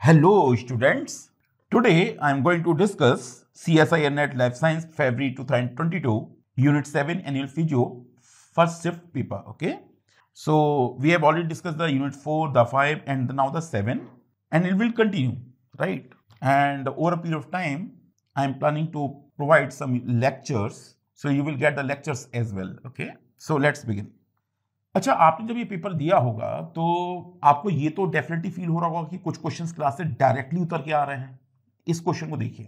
Hello students, today I am going to discuss CSIR NET Life Science February 2022 Unit 7 Annual Physio first shift paper. Okay, so we have already discussed the Unit 4, the 5 and now the 7 and it will continue, right? And over a period of time I am planning to provide some lectures, so you will get the lectures as well. Okay, so let's begin. अच्छा, आपने जब ये paper दिया होगा तो आपको ये तो डेफिनेटली फील हो रहा होगा कि कुछ क्वेश्चंस क्लास से डायरेक्टली उतर के आ रहे हैं। इस क्वेश्चन को देखिए,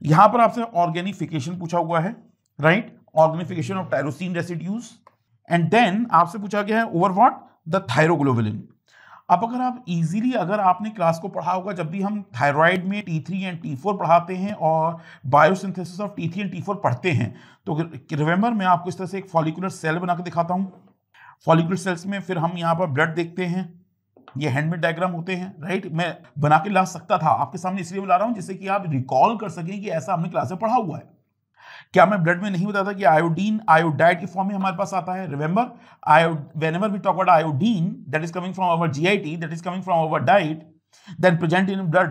यहां पर आपसे ऑर्गेनिफिकेशन पूछा हुआ है, right? Organification of tyrosine residues and then आपसे पूछा गया है ओवर व्हाट द थायरोग्लोबुलिन। अब अगर आप इजीली अगर आपने क्लास को पढ़ा होगा, जब भी हम थायराइड में T3 एंड T4 पढ़ाते हैं और biosynthesis of T3 and T4 पढ़ते हैं, तो रिमेंबर मैं आपको इस तरह से एक फॉलिकुलर सेल बना के दिखाता हूं। फॉलिकुलर सेल्स में फिर हम यहाँ पर ब्लड देखते हैं, ये हैंडमेड डायग्राम होते हैं, राइट? मैं बना के ला सकता था आपके सामने, इसलिए बुला रहा हूं जिससे कि आप रिकॉल कर सकें कि ऐसा हमने क्लास में पढ़ा हुआ है। क्या मैं ब्लड में नहीं बताता कि आयोडीन आयोडाइड की फॉर्म में हमारे पास आता है? Remember, whenever we talk about iodine that is coming from our GIT, that is coming from our diet, then present in blood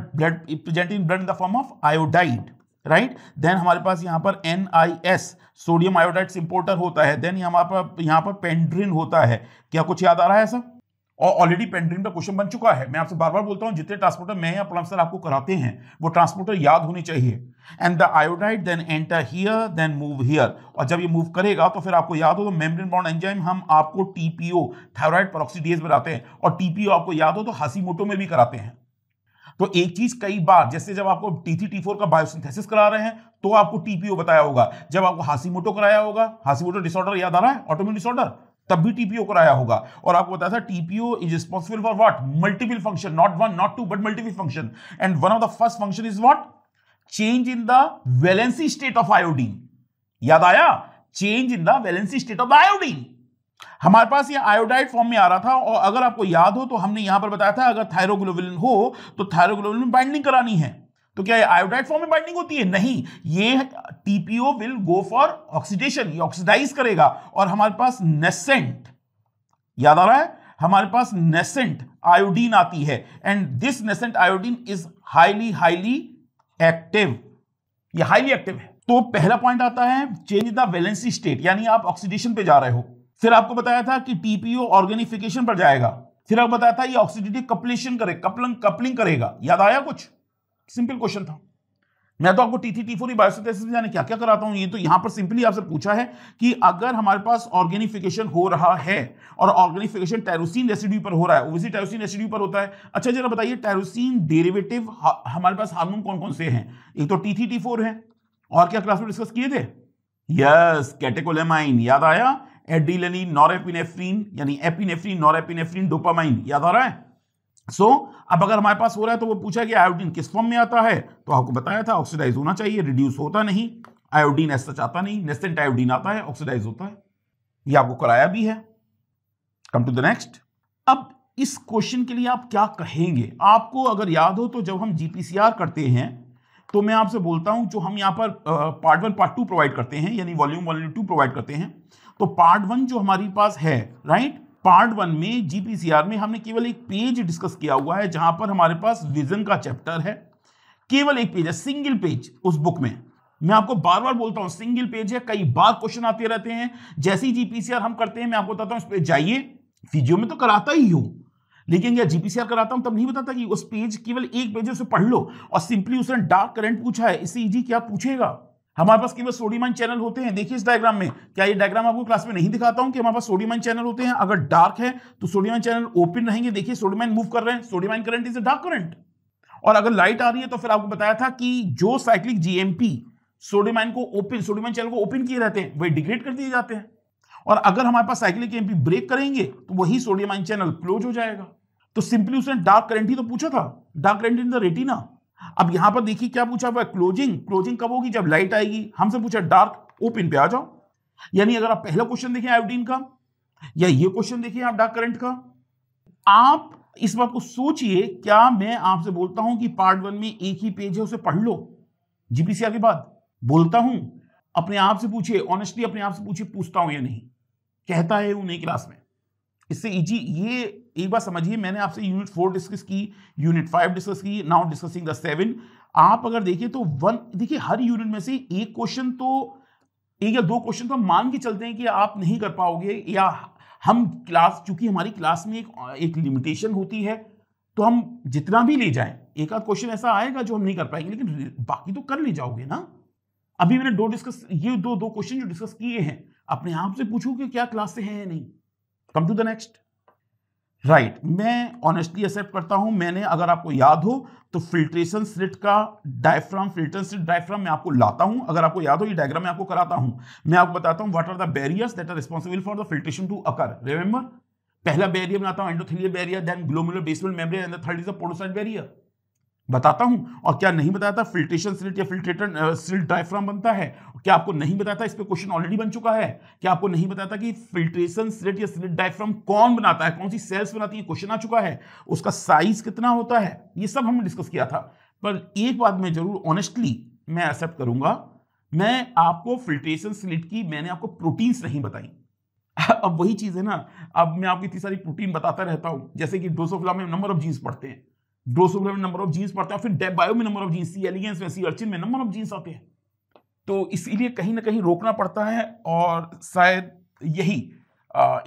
in the form of iodide, right? Then हमारे पास यहाँ पर NiS sodium iodide importer होता है। Then यहाँ पर पेंड्रिन होता है। क्या कुछ याद आ रहा है ऐसा? और ऑलरेडी पेंड्रिन पर क्वेश्चन बन चुका है। मैं आपसे बार बार बोलता हूँ, जितने ट्रांसपोर्टर मैं या प्रोफेसर आपको कराते हैं वो ट्रांसपोर्टर याद होने चाहिए। And the iodide then enter here then move here, और जब ये मूव करेगा तो फिर आपको याद हो तो मेम्ब्रेन बॉन्ड एंजाइम हम आपको TPO थायराइड पेरोक्सीडेज बनाते हैं, और TPO आपको याद हो तो हाशिमोटो में भी कराते हैं। तो एक चीज कई बार, जैसे जब आपको T3 T4 का बायोसिंथेसिस करा रहे हैं तो आपको TPO बताया होगा, जब आपको हाशिमोटो कराया होगा, हाशिमोटो डिसऑर्डर याद आ रहा है, ऑटोइम्यून डिसऑर्डर, तब भी TPO कराया होगा। और आपको बताया था TPO is responsible for what? Multiple function, not one not two but multiple function. And one of the first function is what? Change in the valency state of iodine. याद आया? Change in the valency state of iodine. हमारे पास ये iodide form में आ रहा था, और अगर आपको याद हो तो हमने यहां पर बताया था अगर थायरोग्लोबुलिन हो तो थायरोग्लोबुलिन में बाइंडिंग करानी है। तो क्या ये आयोडाइड फॉर्म में बाइंडिंग होती है? नहीं, ये TPO will go for oxidation, ये ऑक्सीडाइज करेगा। और हमारे पास नेसेंट, याद आ रहा है, हमारे पास नेसेंट आयोडीन आती है, and this nascent iodine is highly active. ये हाईली एक्टिव है। तो पहला पॉइंट आता है चेंज द वैलेंसी स्टेट, यानी आप ऑक्सीडेशन पे जा रहे हो। फिर आपको बताया था कि TPO ऑर्गेनिफिकेशन पर जाएगा। फिर आपको बताया था ये ऑक्सीडेटिव कपलेशन करे, कपलिंग करेगा। याद आया? कुछ सिंपल क्वेश्चन था। मैं तो आपको T3 T4 बायोसिंथेसिस में जाने क्या क्या कराता हूं। ये तो यहां पर सिंपली आपसे पूछा है कि अगर हमारे पास ऑर्गेनिफिकेशन हो रहा है और ऑर्गेनिफिकेशन टायरोसिन रेसिड्यू पर हो रहा है, ओबवियसली टायरोसिन रेसिड्यू पर होता है। अच्छा जरा बताइए, टायरोसिन डेरिवेटिव हमारे पास हार्मोन कौन कौन से हैं? एक तो T3 T4 है, और क्या क्लास में डिस्कस किए थे? यस, कैटेकोलेमाइन। याद आया? एड्रेनालिन, नॉरएपिनेफ्रिन, यानी एपिनेफ्रिन, नॉरएपिनेफ्रिन, डोपामाइन। याद आ रहा है? अब अगर हमारे पास हो रहा है तो वो पूछा कि आयोडीन किस फॉर्म में आता है, तो आपको बताया था ऑक्सीडाइज होना चाहिए, रिड्यूस होता नहीं। आयोडीन ऐसा चाहता नहीं, नेसेंट आयोडीन आता है, ऑक्सीडाइज होता है। ये आपको कराया भी है। Come to the next. अब इस क्वेश्चन के लिए आप क्या कहेंगे? आपको अगर याद हो तो जब हम GPCR करते हैं तो मैं आपसे बोलता हूं, जो हम यहां पर पार्ट 1 पार्ट 2 प्रोवाइड करते हैं, यानी वॉल्यूम 1 2 प्रोवाइड करते हैं, तो पार्ट 1 जो हमारे पास है, राइट, पार्ट 1 में GPCR में हमने केवल एक पेज डिस्कस किया हुआ है जहां पर हमारे पास विजन का चैप्टर है। केवल एक पेज है, सिंगल पेज उस बुक में। मैं आपको बार बार बोलता हूं सिंगल पेज है, कई बार क्वेश्चन आते रहते हैं। जैसे ही GPCR हम करते हैं मैं आपको बताता हूं इस पे जाइए। फिजियो में तो कराता ही हूं, लेकिन या GPCR कराता हूं तब नहीं बताता कि उस पेज, केवल एक पेज उसे पढ़ लो। और सिंपली उसने डार्क करंट पूछा है, इससे इजी क्या पूछेगा? हमारे पास केवल सोडियम आयन चैनल होते हैं। देखिए इस डायग्राम में, क्या ये डायग्राम आपको क्लास में नहीं दिखाता हूं कि हमारे पास सोडियम आयन चैनल होते हैं? अगर डार्क है तो सोडियम आयन चैनल ओपन रहेंगे। देखिए सोडियम आयन मूव कर रहे हैं, sodium ion current is a dark current. और अगर लाइट आ रही है तो फिर आपको बताया था कि जो साइक्लिक GMP सोडियम आयन को ओपन, सोडियम आयन चैनल को ओपन किए रहते हैं, वही डिग्रेड कर दिए जाते हैं। और अगर हमारे पास साइक्लिक GMP ब्रेक करेंगे तो वही सोडियम आयन चैनल क्लोज हो जाएगा। तो सिंपली उसने डार्क करंट ही तो पूछा था, dark current in the retina. अब यहां पर देखिए क्या पूछा हुआ है, क्लोजिंग कब होगी? जब लाइट आएगी। हमसे पूछा डार्क, ओपन पे आ जाओ। यानी अगर आप पहला क्वेश्चन देखें आयोडीन का, या ये क्वेश्चन देखिए आप डार्क करंट का, आप इस बात को सोचिए, क्या मैं आपसे बोलता हूं कि पार्ट 1 में एक ही पेज है उसे पढ़ लो GPCR के बाद? बोलता हूं, अपने आप से पूछिए, ऑनेस्टली अपने आप से पूछिए, पूछता हूं या नहीं, कहता है वो नहीं क्लास में। इससे इजी, ये एक बार समझिए, मैंने आपसे यूनिट 4 डिस्कस की, यूनिट 5 डिस्कस की, नाउ डिस्कसिंग द 7। आप अगर देखिए तो देखिए हर यूनिट में से एक क्वेश्चन तो, एक या दो क्वेश्चन तो हम मान के चलते हैं कि आप नहीं कर पाओगे, या हम क्लास, चूंकि हमारी क्लास में एक लिमिटेशन होती है, तो हम जितना भी ले जाएं एक आध क्वेश्चन ऐसा आएगा जो हम नहीं कर पाएंगे, लेकिन बाकी तो कर ले जाओगे ना। अभी मैंने ये दो क्वेश्चन जो डिस्कस किए हैं, अपने आप से पूछो कि क्या क्लास से हैं या नहीं। Come to the next. Right, मैं ऑनेस्टली एक्सेप्ट करता हूं, मैंने, अगर आपको याद हो तो फिल्ट्रेशन स्लिट का डायफ्राम, फिल्ट्रेशन स्लिट डायफ्राम मैं आपको लाता हूं, अगर आपको याद हो ये डायग्राम मैं आपको कराता हूं, मैं आपको बताता हूं what are the barriers that are responsible for the filtration to occur. Remember, पहला बैरियर बनाता हूं endothelial barrier, then glomerular basement membrane, and the third is the podocyte barrier, बताता हूं। और क्या नहीं बताता, फिल्ट्रेशन स्लिट या फिल्ट्रेटर स्लिट डायफ्राम बनता है। क्या आपको नहीं बताता, इस पे क्वेश्चन ऑलरेडी बन चुका है, क्या आपको नहीं बताता कि फिल्ट्रेशन स्लिट या स्लिट डायफ्राम कौन बनाता है, कौन सी सेल्स बनाती है, क्वेश्चन आ चुका है। उसका साइज कितना होता है, ये सब हमने डिस्कस किया था। पर एक बात मैं जरूर ऑनेस्टली मैं एक्सेप्ट करूंगा, मैं आपको फिल्ट्रेशन स्लिट की, मैंने आपको प्रोटीन्स नहीं बताई। अब वही चीज है ना, अब मैं आपको इतनी सारी प्रोटीन बताता रहता हूं, जैसे कि ड्रोसोफिला में नंबर ऑफ जीन्स पढ़ते हैं, ड्रोसोफिला में नंबर ऑफ जीन्स पढ़ते हैं, फिर डेब बायो में number of genes, C elegans में, सी अर्चिन में नंबर ऑफ जीन्स आते हैं। तो इसीलिए कहीं ना कहीं रोकना पड़ता है, और शायद यही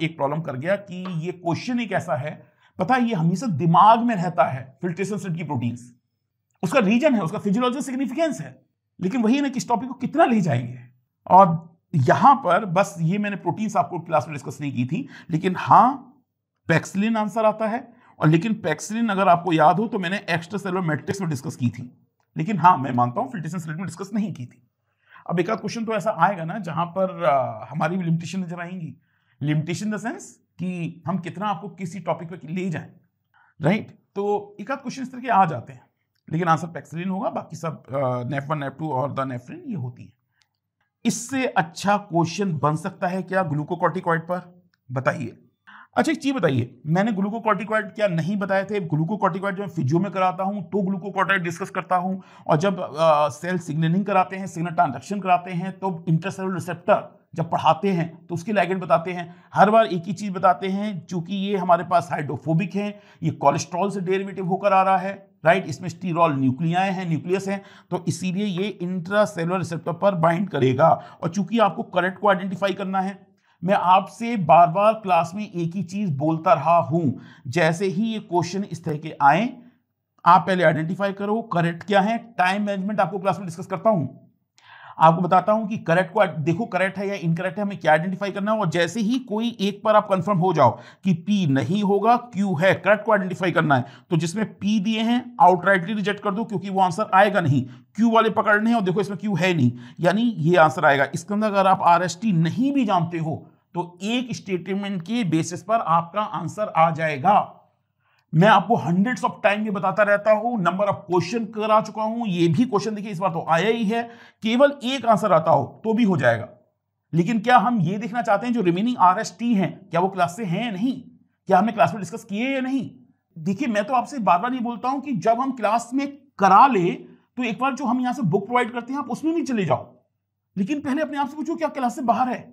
एक प्रॉब्लम कर गया कि ये क्वेश्चन एक ऐसा है, पता है, ये हमेशा दिमाग में रहता है फिल्ट्रेशन स्लिट की प्रोटीन्स, उसका रीजन है, उसका फिजियोलॉजिकल सिग्निफिकेंस है, लेकिन वही ना कि इस टॉपिक को कितना ले जाएंगे। और यहां पर बस ये मैंने प्रोटीन्स आपको क्लास में डिस्कस नहीं की थी, लेकिन हाँ पैक्सिलिन आंसर आता है। और लेकिन पैक्सिलिन अगर आपको याद हो तो मैंने एक्स्ट्रा सेलुलर मैट्रिक्स में डिस्कस की थी, लेकिन हाँ मैं मानता हूं फिल्ट्रेशन स्लिट में डिस्कस नहीं की थी। अब एक आध क्वेश्चन तो ऐसा आएगा ना जहां पर हमारी भी लिमिटेशन नजर आएंगी, लिमिटेशन इन द सेंस कि हम कितना आपको किसी टॉपिक पे ले जाएं, राइट। तो एक आध क्वेश्चन इस तरह के आ जाते हैं, लेकिन आंसर पैक्सिलिन होगा, बाकी सब नेफ1 नेफ2 और द नेफ्रिन ये होती है। इससे अच्छा क्वेश्चन बन सकता है क्या ग्लूकोकॉर्टिकॉइड पर, बताइए। अच्छा एक चीज बताइए, मैंने ग्लूकोकॉर्टिकॉइड क्या नहीं बताए थे। ग्लूकोकॉर्टिकॉइड जब मैं फिजियो में कराता हूं तो ग्लूकोकॉर्टिकॉइड डिस्कस करता हूं, और जब सेल सिग्नलिंग कराते हैं, सिग्नल ट्रांसडक्शन कराते हैं, तो इंट्रासेलुलर रिसेप्टर जब पढ़ाते हैं तो उसके लिगेंड बताते हैं। हर बार एक ही चीज बताते हैं, चूंकि ये हमारे पास हाइड्रोफोबिक है, ये कोलेस्ट्रॉल से डेरिवेटिव होकर आ रहा है, राइट। इसमें स्टीरॉल न्यूक्लियाएं हैं, न्यूक्लियस हैं, तो इसीलिए ये इंट्रासेलुलर रिसेप्टर पर बाइंड करेगा। और चूंकि आपको करेक्ट को आइडेंटिफाई करना है, मैं आपसे बार बार क्लास में एक ही चीज बोलता रहा हूं, जैसे ही ये क्वेश्चन इस तरह के आए, आप पहले आइडेंटिफाई करो करेक्ट क्या है। टाइम मैनेजमेंट आपको क्लास में डिस्कस करता हूं, आपको बताता हूं कि करेक्ट को देखो करेक्ट है या इनकरेक्ट है, हमें क्या आइडेंटिफाई करना है। और जैसे ही कोई एक पर आप कंफर्म हो जाओ कि P नहीं होगा, Q है, करेक्ट को आइडेंटिफाई करना है, तो जिसमें P दिए हैं आउटराइटली रिजेक्ट कर दो, क्योंकि वो आंसर आएगा नहीं। Q वाले पकड़ने हैं, और देखो इसमें Q है नहीं, यानी ये आंसर आएगा। इसके अंदर अगर आप RST नहीं भी जानते हो तो एक स्टेटमेंट के बेसिस पर आपका आंसर आ जाएगा। मैं आपको हंड्रेड्स ऑफ टाइम ये बताता रहता हूं, नंबर ऑफ क्वेश्चन करा चुका हूं, ये भी क्वेश्चन देखिए इस बार तो आया ही है, केवल एक आंसर आता हो तो भी हो जाएगा। लेकिन क्या हम ये देखना चाहते हैं जो रिमेनिंग RST हैं, क्या वो क्लास से हैं या नहीं, क्या हमने क्लास में डिस्कस किए या नहीं। देखिए मैं तो आपसे बार बार ये बोलता हूं कि जब हम क्लास में करा ले तो एक बार जो हम यहां से बुक प्रोवाइड करते हैं आप उसमें भी चले जाओ, लेकिन पहले अपने आप से पूछो क्या क्लास से बाहर है।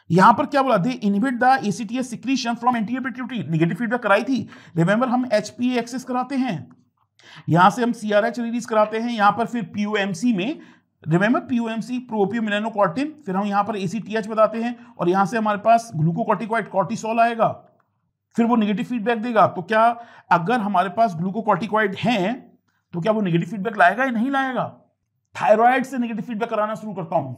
यहां पर क्या बोला, they inhibit the ACTH secretion from anterior pituitary, negative feedback कराई थी। रिमेंबर हम HPA एक्सेस कराते हैं, यहां से हम CRH रिलीज कराते हैं, यहां पर फिर POMC में, रिमेंबर POMC प्रोपियोमिलेनोकॉर्टिन, फिर हम यहां पर ACTH बताते हैं, और यहां से हमारे पास ग्लूकोकॉर्टिकॉइड कॉर्टिसोल आएगा, फिर वो नेगेटिव फीडबैक देगा। तो क्या अगर हमारे पास ग्लूकोकॉर्टिकॉइड हैं तो क्या वो नेगेटिव फीडबैक लाएगा या नहीं लाएगा। थायराइड से नेगेटिव फीडबैक कराना शुरू करता हूं,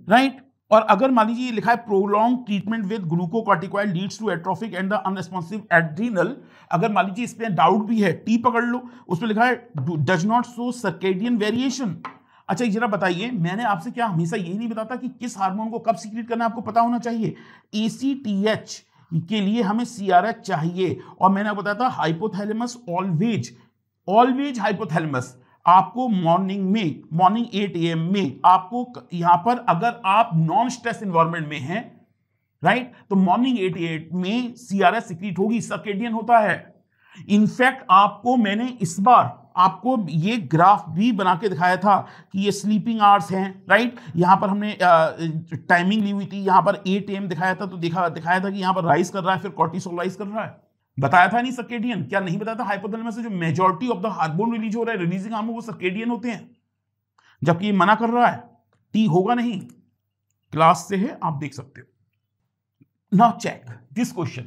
राइट। और अगर मान लीजिए लिखा है prolong treatment with glucocorticoid leads to atrophic and the unresponsive adrenal, अगर मान लीजिए इस पे डाउट भी है, टी पकड़ लो, उसमें लिखा है does not show circadian variation. अच्छा जरा बताइए, मैंने आपसे क्या हमेशा यही नहीं बताता कि किस हार्मोन को कब सीक्रेट करना है, आपको पता होना चाहिए। ACTH के लिए हमें CRH चाहिए, और मैंने आपको बताया था हाइपोथैलेमस ऑलवेज हाइपोथैलेमस आपको मॉर्निंग 8 AM में आपको यहां पर, अगर आप नॉन स्ट्रेस एनवायरनमेंट में हैं, राइट, तो मॉर्निंग 8 में CRH सीक्रेट होगी, सर्केडियन होता है। इनफैक्ट आपको मैंने इस बार आपको ये ग्राफ भी बना के दिखाया था कि ये स्लीपिंग आवर्स हैं, राइट। यहां पर हमने टाइमिंग ली हुई थी, यहां पर 8 AM दिखाया था, तो दिखाया था कि यहां पर राइज कर रहा है, फिर कॉर्टिसोल राइज कर रहा है। बताया था नहीं सर्केडियन, क्या नहीं बताया था? हाइपोथैलेमस से जो majority of the hormone release हो रहा है, रिलीजिंग हार्मोन, वो सर्केडियन होते हैं, जबकि ये मना कर रहा है टी होगा नहीं। क्लास से है, आप देख सकते हो। Now check this question.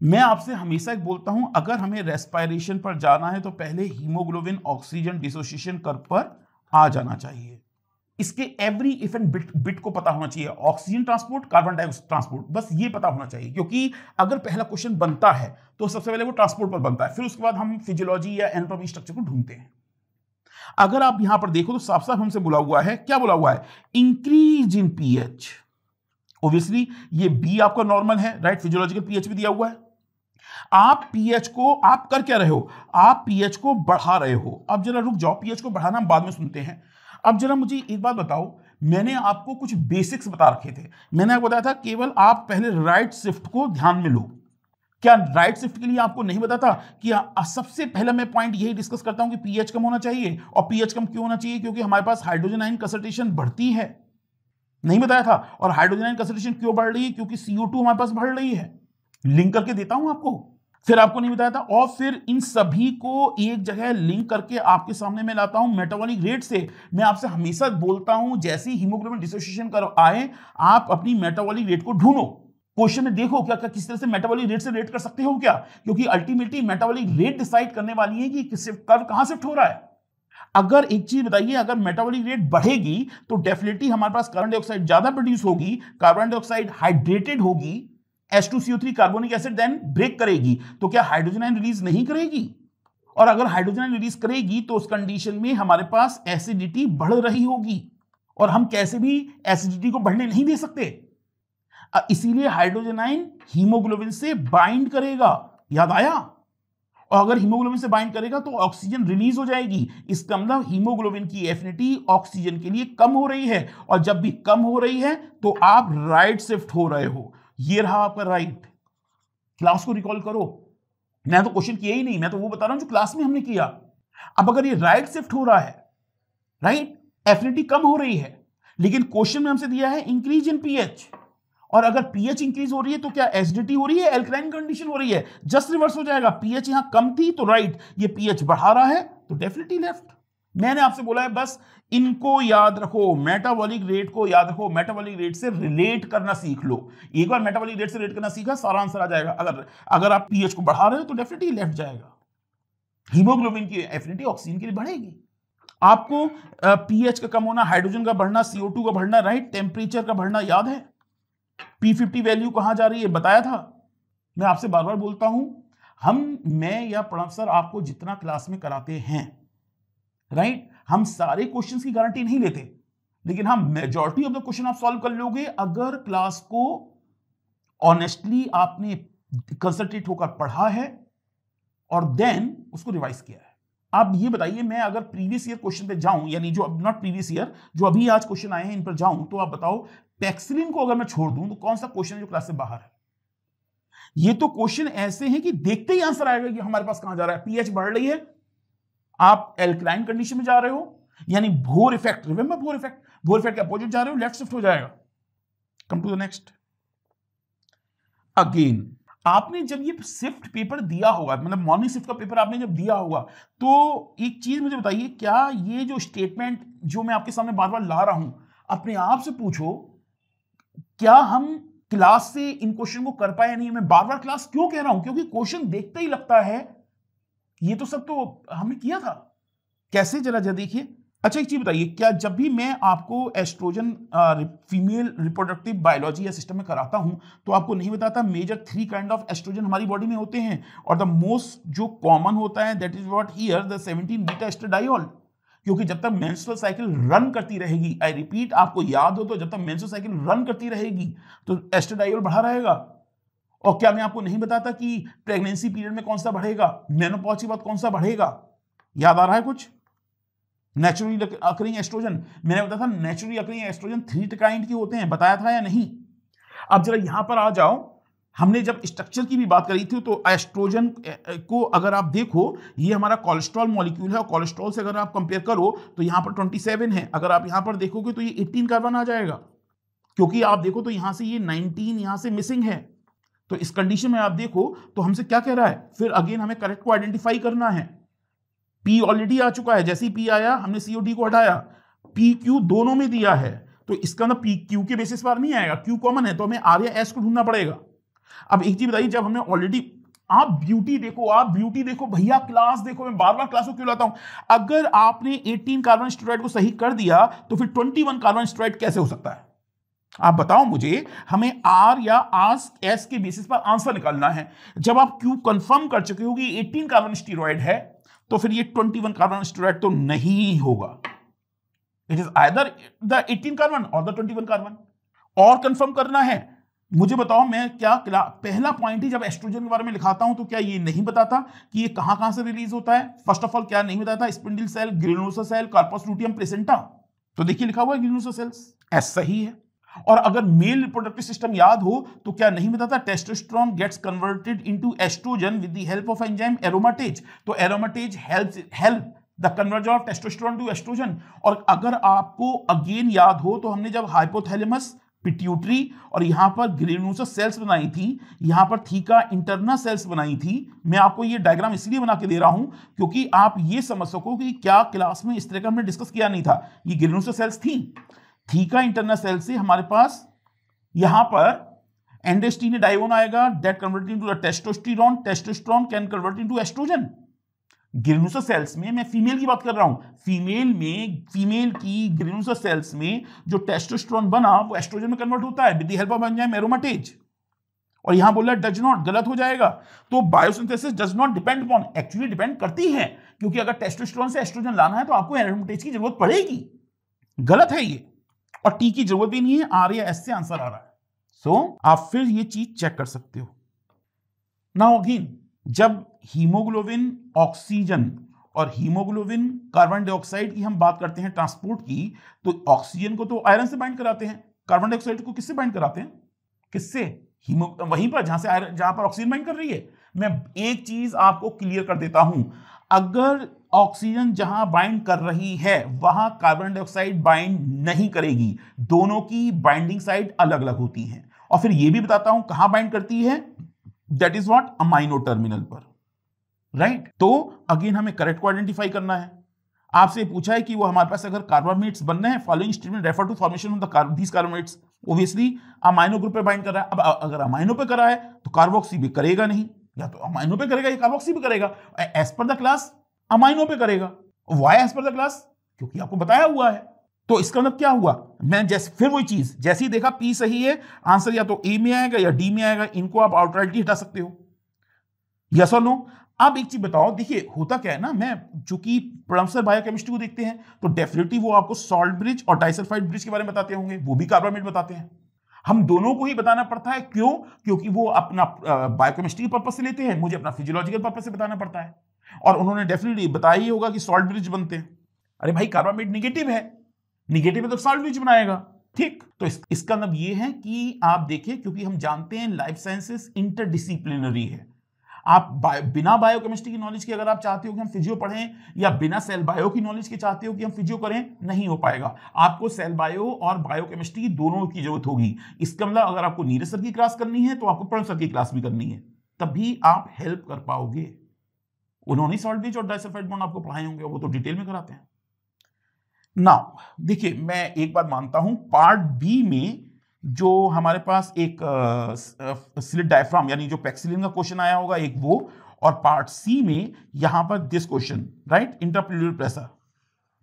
मैं आपसे हमेशा एक बोलता हूं, अगर हमें रेस्पिरेशन पर जाना है तो पहले हीमोग्लोबिन ऑक्सीजन डिसोसिएशन कर्व पर आ जाना चाहिए। इसके एवरी इफ एंड बिट को पता होना चाहिए, oxygen transport, carbon dioxide transport, बस ये पता होना चाहिए। क्योंकि अगर पहला क्वेश्चन बनता है तो सबसे पहले वो ट्रांसपोर्ट पर बनता है, फिर उसके बाद हम फिजियोलॉजी या एनाटॉमी स्ट्रक्चर को ढूंढते हैं। अगर आप यहां पर देखो तो साफ साफ हमसे बोला हुआ है, क्या बोला हुआ है? Increase in pH. ऑब्वियसली ये बी आपका नॉर्मल है, राइट? फिजियोलॉजिकल पीएच भी दिया हुआ है। आप पीएच को, आप कर क्या रहे हो? आप पीएच को बढ़ा रहे हो। अब जरा रुक जाओ, पीएच को बढ़ाना हम बाद में सुनते हैं। अब जरा मुझे एक बात बताओ, मैंने आपको कुछ बेसिक्स बता रखे थे। मैंने आपको बताया था केवल आप पहले राइट शिफ्ट को ध्यान में लो। क्या राइट शिफ्ट के लिए आपको नहीं बताता कि सबसे पहले मैं पॉइंट यही डिस्कस करता हूं कि पीएच कम होना चाहिए। और पीएच कम क्यों होना चाहिए? क्योंकि हमारे पास हाइड्रोजन आयन कंसंट्रेशन बढ़ती है, नहीं बताया था? और हाइड्रोजन आयन कंसंट्रेशन क्यों बढ़ रही है? क्योंकि CO2 हमारे पास बढ़ रही है। लिंक करके देता हूं आपको। फिर आपको नहीं बताया था, और फिर इन सभी को एक जगह लिंक करके आपके सामने मैं लाता हूं मेटाबॉलिक रेट से। मैं आपसे हमेशा बोलता हूं, जैसे ही हीमोग्लोबिन डिसोसिएशन कर आए, आप अपनी मेटाबॉलिक रेट को ढूंढो। क्वेश्चन में देखो क्या किस तरह से मेटाबॉलिक रेट से रेट कर सकते हो क्या, क्योंकि अल्टीमेटली मेटाबॉलिक रेट डिसाइड करने वाली है कि कर्व कहां शिफ्ट हो रहा है। अगर एक चीज बताइए, अगर मेटाबॉलिक रेट बढ़ेगी तो डेफिनेटली हमारे पास कार्बन डाइऑक्साइड ज्यादा प्रोड्यूस होगी, कार्बन डाइऑक्साइड हाइड्रेटेड होगी, H2CO3 carbonic acid then break करेगी, तो क्या हाइड्रोजन आयन रिलीज नहीं करेगी? और अगर हाइड्रोजन आयन रिलीज करेगी तो उस कंडीशन में हमारे पास एसिडिटी बढ़ रही होगी, और हम कैसे भी एसिडिटी को बढ़ने नहीं दे सकते। इसीलिए हाइड्रोजन आयन हीमोग्लोबिन से बाइंड करेगा, याद आया? और अगर हीमोग्लोबिन से बाइंड करेगा तो ऑक्सीजन रिलीज हो जाएगी। इसका मतलब हीमोग्लोबिन की एफिनिटी ऑक्सीजन के लिए कम हो रही है, और जब भी कम हो रही है तो आप राइट शिफ्ट हो रहे हो। ये रहा आपका राइट। क्लास को रिकॉल करो, मैं तो क्वेश्चन किया ही नहीं, मैं तो वो बता रहा हूं जो क्लास में हमने किया। अब अगर ये राइट शिफ्ट हो रहा है, राइट, एफिनिटी कम हो रही है, लेकिन क्वेश्चन में हमसे दिया है इंक्रीज इन पीएच, और अगर पीएच इंक्रीज हो रही है तो क्या एसिडिटी हो रही है, एल्कलाइन कंडीशन हो रही है? जस्ट रिवर्स हो जाएगा। पीएच यहां कम थी तो राइट, ये पीएच बढ़ा रहा है तो डेफिनेटली लेफ्ट। मैंने आपसे बोला है बस इनको याद रखो, मेटाबॉलिक रेट को याद रखो, मेटाबॉलिक रेट से रिलेट करना सीख लो। एक बार मेटाबॉलिक रेट से रिलेट करना सीखा, सारा आंसर आ जाएगा। अगर आप पीएच को बढ़ा रहे हो तो डेफिनेटली लेफ्ट जाएगा। हीमोग्लोबिन की एफिनिटी ऑक्सीजन के लिए बढ़ेगी। आपको पीएच का कम होना, हाइड्रोजन का बढ़ना, CO2 का बढ़ना, राइट, टेम्परेचर का बढ़ना याद है? P50 वैल्यू कहां जा रही है बताया था। मैं आपसे बार बार बोलता हूं, मैं या प्रणव सर आपको जितना क्लास में कराते हैं, राइट, हम सारे क्वेश्चंस की गारंटी नहीं लेते, लेकिन हम मेजॉरिटी ऑफ द क्वेश्चन आप सॉल्व कर लोगे अगर क्लास को ऑनेस्टली आपने कंसंट्रेट होकर पढ़ा है और देन उसको रिवाइज किया है। आप ये बताइए, मैं अगर प्रीवियस ईयर क्वेश्चन पे जाऊं, यानी जो नॉट प्रीवियस ईयर, जो अभी आज क्वेश्चन आए हैं इन पर जाऊं, तो आप बताओ पैक्सिलिन को अगर मैं छोड़ दूं तो कौन सा क्वेश्चन जो क्लास से बाहर है? ये तो क्वेश्चन ऐसे हैं कि देखते ही आंसर आएगा कि हमारे पास कहां जा रहा है। पीएच बढ़ रही है, आप एल्कलाइन कंडीशन में जा रहे हो, यानी Bohr effect, remember Bohr effect, Bohr effect के अपोजिट जा रहे हो, लेफ्ट शिफ्ट हो जाएगा। Come to the next. Again आपने जब ये शिफ्ट पेपर दिया होगा, मतलब मॉर्निंग शिफ्ट का पेपर आपने जब दिया होगा, तो एक चीज मुझे बताइए, क्या ये जो स्टेटमेंट जो मैं आपके सामने बार बार ला रहा हूं, अपने आप से पूछो, क्या हम क्लास से इन क्वेश्चन को कर पाए या नहीं? मैं बार बार क्लास क्यों कह रहा हूं? क्योंकि क्वेश्चन देखते ही लगता है ये तो सब तो हमने किया था। कैसे, जरा देखिए। अच्छा एक चीज बताइए, क्या जब भी मैं आपको एस्ट्रोजन फीमेल रिप्रोडक्टिव बायोलॉजी या सिस्टम में कराता हूं तो आपको नहीं बताता मेजर 3 काइंड ऑफ एस्ट्रोजन हमारी बॉडी में होते हैं, और द मोस्ट जो कॉमन होता है that is what here the 17 beta estradiol. क्योंकि जब तक मेंस्ट्रुअल साइकिल रन करती रहेगी, आई रिपीट, आपको याद हो तो, जब तक मेंस्ट्रुअल साइकिल रन करती रहेगी तो एस्ट्राडायोल बढ़ा रहेगा। और क्या मैं आपको नहीं बताता कि प्रेगनेंसी पीरियड में कौन सा बढ़ेगा, मेनोपॉज के बाद कौन सा बढ़ेगा? याद आ रहा है कुछ? नेचुरली अकरिंग एस्ट्रोजन, मैंने बताया था नेचुरली अकरिंग एस्ट्रोजन 3 काइंड के होते हैं, बताया था या नहीं? अब जरा यहां पर आ जाओ, हमने जब स्ट्रक्चर की भी बात करी थी तो एस्ट्रोजन को अगर आप देखो, ये हमारा कोलेस्ट्रॉल मॉलिक्यूल है, और कोलेस्ट्रॉल से अगर आप कंपेयर करो तो यहां पर 27 है। अगर आप यहां पर देखोगे तो ये 18 कार्बन आ जाएगा, क्योंकि आप देखो तो यहां से ये 19 यहां से मिसिंग है, तो इस कंडीशन में आप देखो तो हमसे क्या कह रहा है, फिर अगेन हमें करेक्ट को आइडेंटिफाई करना है। P ऑलरेडी आ चुका है, जैसे ही P आया हमने COD को हटाया, PQ दोनों में दिया है, तो इसका मतलब PQ के बेसिस पर नहीं आएगा, Q कॉमन है, तो हमें R या S को ढूंढना पड़ेगा। अब एक चीज बताइए, जब हमने ऑलरेडी, आप ब्यूटी देखो भैया, क्लास देखो, मैं बार बार क्लास को क्यों लाता हूं, अगर आपने 18 कार्बन स्टेरॉइड को सही कर दिया तो फिर 21 कार्बन स्टेरॉइड कैसे हो सकता है? आप बताओ मुझे, हमें आर या एस के बेसिस पर आंसर निकालना है। जब आप क्यू कंफर्म कर चुके हो कि 18 कार्बन स्टेरॉइड है, तो फिर ये 21 कार्बन स्टेरॉइड तो नहीं होगा। It is either the 18 carbon और द 21 कार्बन। और कंफर्म करना है, मुझे बताओ, मैं क्या पहला पॉइंट ही जब एस्ट्रोजन के बारे में लिखाता हूं तो क्या ये नहीं बताता कि ये कहां से रिलीज होता है? फर्स्ट ऑफ ऑल क्या नहीं बताता? Spindle cell, granulosa cell, corpus luteum, placenta. तो देखिए लिखा हुआ है ग्रेनुलोसा सेल्स, एस सही है। और अगर मेल रिप्रोडक्टिव सिस्टम याद हो तो क्या नहीं बताता? Testosterone gets converted into oestrogen with the help of enzyme aromatase. तो aromatase help the conversion of testosterone to oestrogen. और अगर आपको अगेन याद हो तो हमने जब हाइपोथैलेमस, पिट्यूटरी और यहां पर ग्रेनुलोसा सेल्स बनाई थी, यहां पर थीका इंटरना सेल्स बनाई थी। मैं आपको ये डायग्राम इसलिए बना के दे रहा हूं क्योंकि आप ये समझ सको कि क्या क्लास में इस तरह का हमने डिस्कस किया नहीं था। ये ग्रेनुलोसा सेल्स थी, थीका इंटरना सेल से हमारे पास यहां पर एंडोस्टीन डायोन आएगा, that convert into the testosterone, testosterone can convert into estrogen. Granulosa cells में, मैं फीमेल की बात कर रहा हूं, फीमेल की ग्रेनुलोसा सेल्स में जो टेस्टोस्टेरोन बना वो एस्ट्रोजन में कन्वर्ट होता है with the help of enzyme aromatase. और यहां बोला डज नॉट, गलत हो जाएगा। तो biosynthesis does not depend upon, actually depend करती है, क्योंकि अगर टेस्टोस्टेरोन से एस्ट्रोजन लाना है तो आपको एरोमाटेज की जरूरत पड़ेगी। गलत है ये, और टी की जरूरत भी नहीं है, आर या एस से आंसर आ रहा है। सो आप फिर ये चीज चेक कर सकते हो। नाउ अगेन, जब हीमोग्लोबिन, ऑक्सीजन और हीमोग्लोबिन कार्बन डाइऑक्साइड की हम बात करते हैं ट्रांसपोर्ट की, तो ऑक्सीजन को तो आयरन से बाइंड कराते हैं, कार्बन डाइऑक्साइड को किससे बाइंड कराते हैं? किससे? वहीं पर जहां से आयरन, जहां पर ऑक्सीजन बाइंड कर रही है। मैं एक चीज आपको क्लियर कर देता हूं, अगर ऑक्सीजन जहां बाइंड कर रही है वहां कार्बन डाइऑक्साइड बाइंड नहीं करेगी, दोनों की बाइंडिंग साइड अलग अलग होती हैं। और फिर यह भी बताता हूं कहां बाइंड करती है, that is what, amino terminal पर, राइट। तो अगेन हमें करेक्ट को आइडेंटिफाई करना है। आपसे पूछा है कि वो हमारे पास अगर कार्बोनेट्स बनने हैं, following statement refer to formation of the these carbonates, obviously amino group पे बाइंड कर रहा है। अब अगर अमाइनो पे करा है तो कार्बोक्सी भी करेगा नहीं, या तो अमाइनो पे करेगा या कार्बोक्सी भी करेगा। As per the class amino पे करेगा। Why as per the class? क्योंकि आपको बताया हुआ है। तो इसका मतलब क्या हुआ, मैं जैसे फिर वही चीज, जैसे ही देखा पी सही है, आंसर या तो ए में आएगा या डी में आएगा, इनको आप आउटराइटली हटा सकते हो, यस और नो। अब एक चीज बताओ, देखिए होता क्या है ना, मैं चूंकि प्रोफेसर बायोकेमिस्ट्री को देखते हैं तो डेफिनेटली वो आपको सॉल्ट ब्रिज और डाइसल्फाइड ब्रिज के बारे में बताते होंगे, वो भी कार्बामेट बताते हैं। हम दोनों को ही बताना पड़ता है, क्यों? क्योंकि वो अपना बायोकेमिस्ट्री पर्पज से लेते हैं, मुझे अपना फिजियोलॉजिकल पर्पज से बताना पड़ता है। और उन्होंने डेफिनेटली बताया ही होगा कि सॉल्ट ब्रिज बनते हैं। अरे भाई कार्बामेट निगेटिव है, निगेटिव है तो सॉल्ट ब्रिज बनाएगा, ठीक। तो इसका मतलब ये है कि आप देखिए, क्योंकि हम जानते हैं लाइफ साइंसेस इंटरडिसिप्लिनरी है। आप बिना बायोकेमिस्ट्री की नॉलेज के अगर आप चाहते हो कि हम फिजियो पढ़ें, या बिना सेल बायो की नॉलेज के चाहते हो कि हम फिजियो करें, नहीं हो पाएगा। आपको सेल बायो और बायोकेमिस्ट्री दोनों की जरूरत होगी। इसका मतलब अगर आपको नीरज सर की क्लास करनी है तो आपको प्रणव सर की क्लास भी करनी है, तभी आप हेल्प कर पाओगे। उन्होंने सॉल्ट ब्रिज और डाइसल्फाइड बॉन्ड आपको पढ़ाए होंगे, वो तो डिटेल में कराते हैं ना। देखिए मैं एक बात मानता हूं, पार्ट बी में जो हमारे पास एक स्लिट डायफ्राम यानी जो पैक्सिलिन का क्वेश्चन आया होगा एक वो, और पार्ट सी में यहां पर this question, right, intrapleural pressure,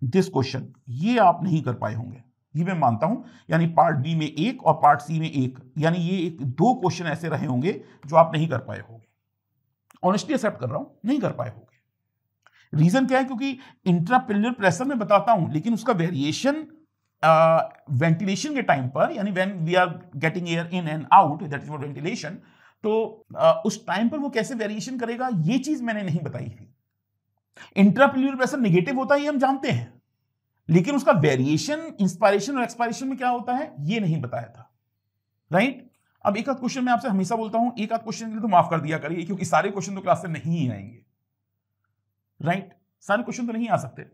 this question, ये आप नहीं कर पाए होंगे, ये मैं मानता हूं। यानी पार्ट बी में एक और पार्ट सी में एक, यानी ये एक दो क्वेश्चन ऐसे रहे होंगे जो आप नहीं कर पाए होंगे। ऑनेस्टली एक्सेप्ट कर रहा हूं, नहीं कर पाए होंगे। रीजन क्या है? क्योंकि इंट्रापिलर प्रेशर में बताता हूं, लेकिन उसका वेरिएशन वेंटिलेशन के टाइम पर, यानी when we are getting air in and out, that is what ventilation, तो उस टाइम पर वो कैसे वेरिएशन करेगा, ये चीज मैंने नहीं बताई थी। इंट्रापिलर प्रेशर नेगेटिव होता है, ये हम जानते हैं, लेकिन उसका वेरिएशन इंस्पायरेशन और एक्सपायरेशन में क्या होता है, ये नहीं बताया था, राइट। अब एक आध क्वेश्चन मैं आपसे हमेशा बोलता हूं, एक आध क्वेश्चन के लिए तो माफ कर दिया करिए, क्योंकि सारे क्वेश्चन तो क्लास से नहीं ही आएंगे, राइट, सारे क्वेश्चन तो नहीं आ सकते।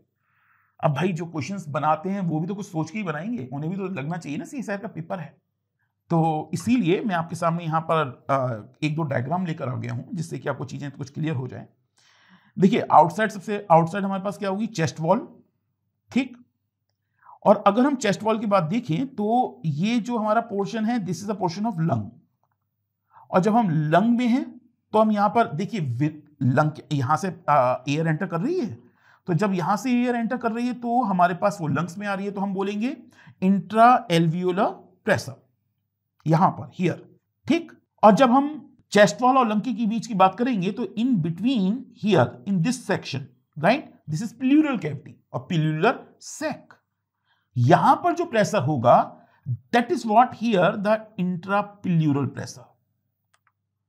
अब भाई जो क्वेश्चंस बनाते हैं वो भी तो कुछ सोच के ही बनाएंगे, उन्हें भी तो लगना चाहिए ना, सीएसआईआर का पेपर है। तो इसीलिए मैं आपके सामने यहाँ पर एक दो डायग्राम लेकर आ गया हूँ जिससे कि आपको चीजें कुछ क्लियर हो जाए। देखिए आउटसाइड, सबसे आउटसाइड हमारे पास क्या होगी, चेस्ट वॉल, ठीक। और अगर हम चेस्ट वॉल की बात देखें तो ये जो हमारा पोर्शन है, this is a portion of lung. और जब हम लंग में हैं तो हम यहां पर देखिए लंग यहां से एयर एंटर कर रही है, तो जब यहां से एयर एंटर कर रही है तो हमारे पास वो लंग्स में आ रही है, तो हम बोलेंगे इंट्रा एल्वियोलर प्रेशर यहां पर, हियर, ठीक। और जब हम चेस्ट वॉल और लंग के बीच की बात करेंगे तो in between here in this section, right, this is pleural cavity और प्लूरल सैक। यहां पर जो प्रेशर होगा that is what here the intrapleural pressure.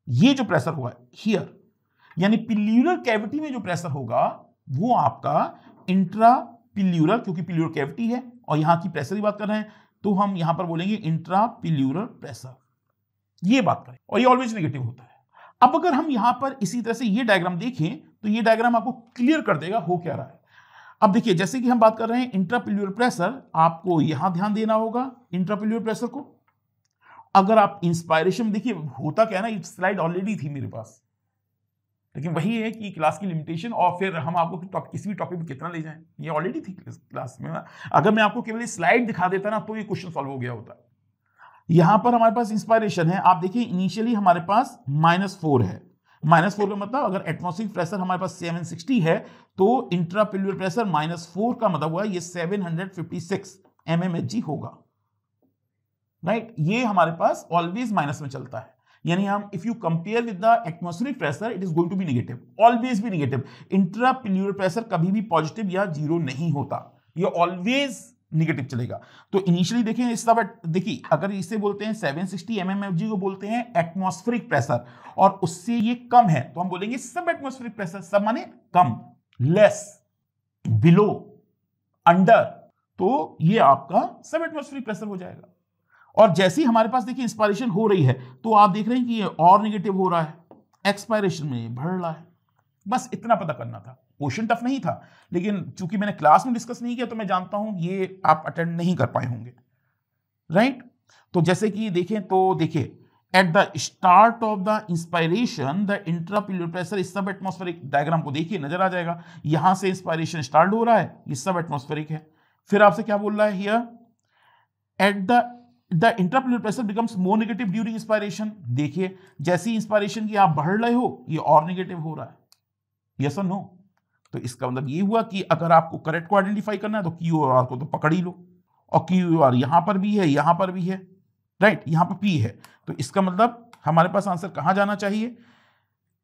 ये जो प्रेशर हुआ हियर, यानी प्लूरल कैविटी में जो प्रेशर होगा वो आपका इंट्राप्लूरल, क्योंकि प्लूरल कैविटी है और यहां की प्रेशर की बात कर रहे हैं तो हम यहां पर बोलेंगे इंट्राप्लूरल प्रेशर, ये बात करें। और ये ऑलवेज नेगेटिव होता है। अब अगर हम यहां पर इसी तरह से ये डायग्राम देखें तो ये डायग्राम आपको क्लियर कर देगा हो क्या रहा है। अब देखिए जैसे कि हम बात कर रहे हैं इंट्राप्लूरल प्रेशर, आपको यहां ध्यान देना होगा इंट्राप्लूरल प्रेशर को। अगर आप इंस्पायरेशन में देखिए होता क्या है ना, ये स्लाइड ऑलरेडी थी मेरे पास, लेकिन वही है कि क्लास की लिमिटेशन और फिर हम आपको किसी भी टॉपिक में कितना ले जाएं, ये ऑलरेडी थी क्लास में। अगर मैं आपको केवल स्लाइड दिखा देता ना तो ये क्वेश्चन सॉल्व हो गया होता। यहां पर हमारे पास इंस्पायरेशन है, आप देखिए इनिशियली हमारे पास -4 है। -4 का मतलब अगर एटमॉस्फेरिक प्रेशर हमारे पास 760 है तो इंट्राप्लूरल प्रेशर -4 का मतलब हुआ ये 756 mmHg होगा, राइट। ये हमारे पास ऑलवेज माइनस में चलता है, यानी हम if you compare with the atmospheric pressure it is going to be negative, always भी नेगेटिव। इंट्राप्लूरल प्रेशर कभी भी पॉजिटिव या जीरो नहीं होता, ये ऑलवेज नेगेटिव चलेगा। तो इनिशियली देखें इस सब, देखिए अगर इसे बोलते हैं 760 mmHg को बोलते हैं एटमॉस्फेरिक प्रेशर और उससे ये कम है तो हम बोलेंगे सब एटमॉस्फेरिक प्रेशर। सब माने कम, लेस, बिलो, अंडर, तो ये आपका सब एटमॉस्फेरिक प्रेशर हो जाएगा। और जैसे ही हमारे पास देखिए इंस्पायरेशन हो रही है तो आप देख रहे हैं कि ये और नेगेटिव हो रहा है, एक्सपायरेशन में ये बढ़ रहा है। बस इतना पता करना था, क्वेश्चन टफ नहीं था, लेकिन चूंकि मैंने क्लास में डिस्कस नहीं किया तो मैं जानता हूं ये आप अटेंड नहीं कर पाए होंगे, राइट। तो जैसे कि देखें तो देखिए at the start of the inspiration the intrapleural pressure is सब एटमॉस्फेरिक, डायग्राम को देखिए नजर आ जाएगा, यहां से इंस्पायरेशन स्टार्ट हो रहा है, ये सब एटमॉस्फेरिक है। फिर आपसे क्या बोल रहा है here, at the intrapleural pressure becomes more negative during inspiration. देखिए जैसी इंस्पायरेशन की आप बढ़ रहे हो ये और नेगेटिव हो रहा है, यस और नो। तो इसका मतलब ये हुआ कि अगर आपको करेक्ट को आइडेंटिफाई करना है तो क्यू और आर को तो पकड़ ही लो, और क्यू आर यहां पर भी है, यहां पर भी है, राइट, यहां पर पी है। तो इसका मतलब हमारे पास आंसर कहां जाना चाहिए,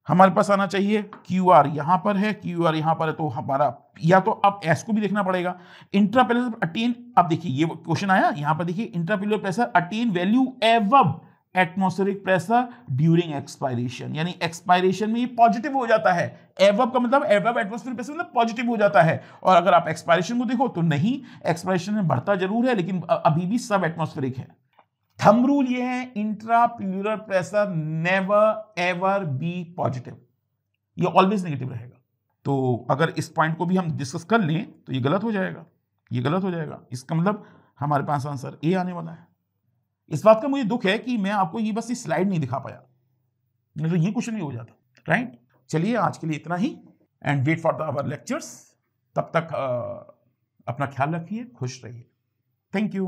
हमारे पास आना चाहिए क्यू आर यहां पर है, क्यू आर यहां पर है, तो हमारा या तो अब एस को भी देखना पड़ेगा। इंट्राप्लूरल अटेन, अब देखिए ये क्वेश्चन आया यहां पर, देखिए intrapleural pressure attain value above atmospheric pressure during expiration, यानी एक्सपायरेशन में ये पॉजिटिव हो जाता है। एबव का मतलब एबव एटमॉस्फेरिक प्रेशर मतलब पॉजिटिव हो जाता है, और अगर आप एक्सपायरेशन को देखो तो नहीं, एक्सपायरेशन में बढ़ता जरूर है लेकिन अभी भी सब एटमॉस्फेरिक है। थंब रूल ये है, intrapleural pressure never ever be positive, ये ऑलवेज नेगेटिव रहेगा। तो अगर इस पॉइंट को भी हम डिस्कस कर लें तो ये गलत हो जाएगा, ये गलत हो जाएगा। इसका मतलब हमारे पास आंसर ए आने वाला है। इस बात का मुझे दुख है कि मैं आपको ये बस स्लाइड नहीं दिखा पाया, नहीं तो ये क्वेश्चन भी हो जाता, राइट। चलिए आज के लिए इतना ही, and wait for the our lectures. तब तक अपना ख्याल रखिए, खुश रहिए। Thank you.